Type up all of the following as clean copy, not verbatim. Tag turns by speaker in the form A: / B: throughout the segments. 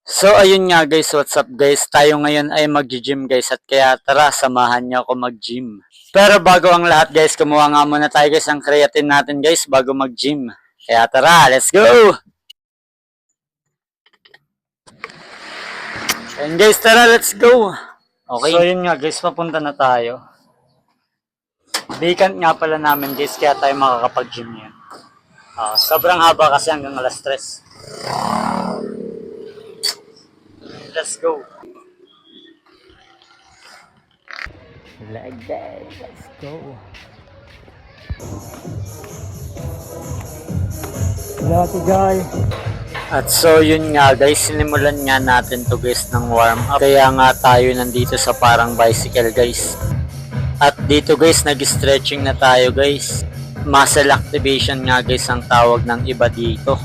A: So ayun nga guys, what's up guys? Tayo ngayon ay mag-gym guys at kaya tara samahan niyo ako mag-gym. Pero bago ang lahat guys, kumuha nga muna tayo guys ang creatine natin guys bago mag-gym. Kaya tara, let's go! And guys, tara, let's go! Okay. So yun nga guys, papunta na tayo. Vacant nga pala namin guys, kaya tayo makakapag-gym yan. Sobrang haba kasi hanggang alas 3. Let's go. Like that. Let's go. Hello to guys. At so yun nga guys, sinimulan nga natin to guys ng warm up. Kaya nga tayo nandito sa parang bicycle guys. At dito guys, nag-stretching na tayo guys. Muscle activation nga guys ang tawag ng iba dito.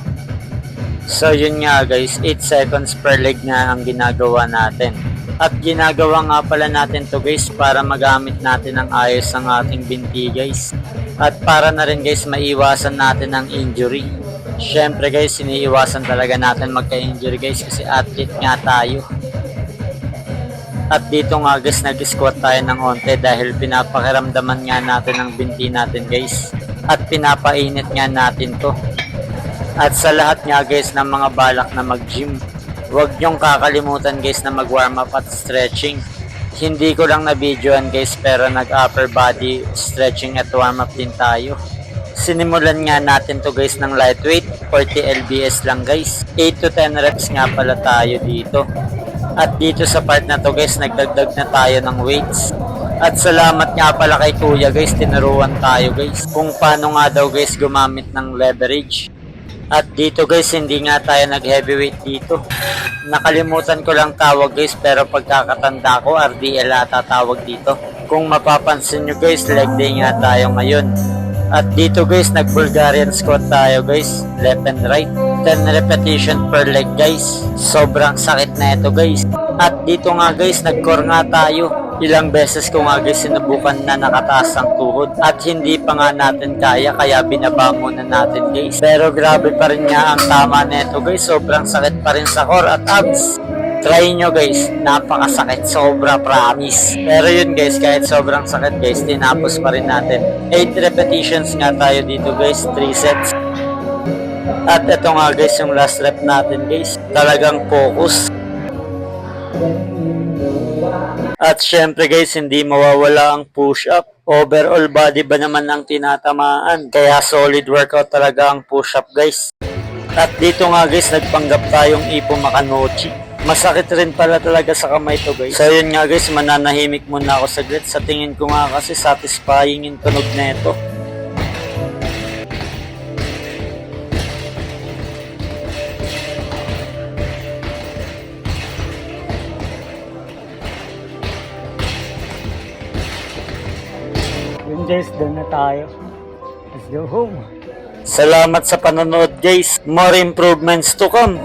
A: So yun nga guys, 8 seconds per leg nga ang ginagawa natin. At ginagawa nga pala natin to guys para magamit natin ang ayos ang ating binti guys. At para na rin guys maiwasan natin ang injury. Syempre guys, iniiwasan talaga natin magka-injury guys kasi athlete nga tayo. At dito nga guys, nag-squat tayo ng onte dahil pinapakiramdaman nga natin ang binti natin guys. At pinapainit nga natin to. At sa lahat nga guys ng mga balak na mag-gym, huwag nyong kakalimutan guys na mag-warm up at stretching. Hindi ko lang na-videoan guys pero nag-upper body stretching at warm up din tayo. Sinimulan nga natin to guys ng lightweight, 40 lbs lang guys. 8 to 10 reps nga pala tayo dito. At dito sa part na to guys, nagdagdag na tayo ng weights. At salamat nga pala kay kuya guys, tinuruan tayo guys kung paano nga daw guys gumamit ng leverage. At dito guys, hindi nga tayo nag-heavyweight dito. Nakalimutan ko lang tawag guys, pero pagkakatanda ko, RDL ata tawag dito. Kung mapapansin nyo guys, leg day nga tayo ngayon. At dito guys, nag-Bulgarian squat tayo guys, left and right. 10 repetition per leg guys. Sobrang sakit na ito guys. At dito nga guys, nag-core nga tayo. Ilang beses ko nga guys sinubukan na nakataas ang tuhod at hindi pa nga natin kaya binaba muna natin guys. Pero grabe pa rin nga ang tama nito guys, sobrang sakit pa rin sa core at abs. Try nyo guys, napakasakit, sobra promise. Pero yun guys, kahit sobrang sakit guys, tinapos pa rin natin. 8 repetitions nga tayo dito guys, 3 sets. At ito nga guys yung last rep natin guys, talagang focus. At syempre guys, hindi mawawala ang push-up. Overall body ba naman ang tinatamaan? Kaya solid workout talaga ang push-up guys. At dito nga guys, nagpanggap tayong Ipo Makanochi. Masakit rin pala talaga sa kamay to guys. So yun nga guys, mananahimik muna ako saglit. Sa tingin ko nga kasi satisfying yung tunog na ito. Yun guys, doon na tayo. Let's go home. Salamat sa panonood guys. More improvements to come.